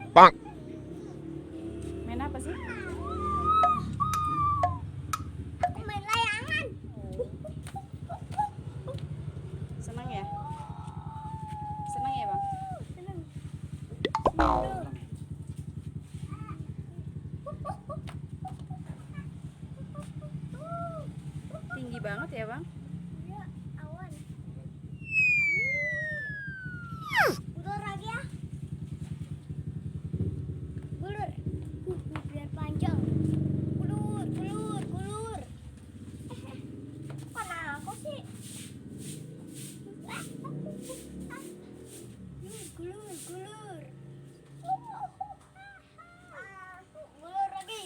Bang. Main apa sih? Aku main layangan. Senang ya? Senang ya bang? Seneng. Tinggi banget ya bang? Iya, awan. Ulur lagi ya. Ulur. Biar panjang. Ulur, ulur, ulur. Mana aku sih? Gulur, gulur. Gulur lagi.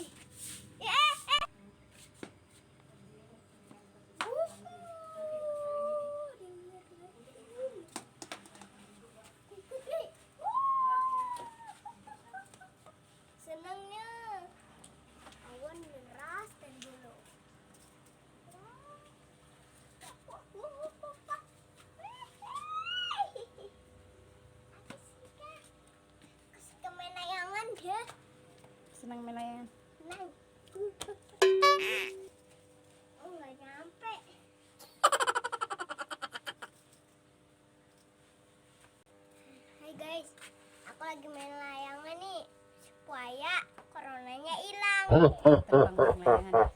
Senangnya awan deras dan dulu. Kesuka main layangan dia. Senang main layangan? Senang. Oh nggak nyampe. Hai guys, aku lagi main layangan nih supaya coronanya hilang. Terbang layangan.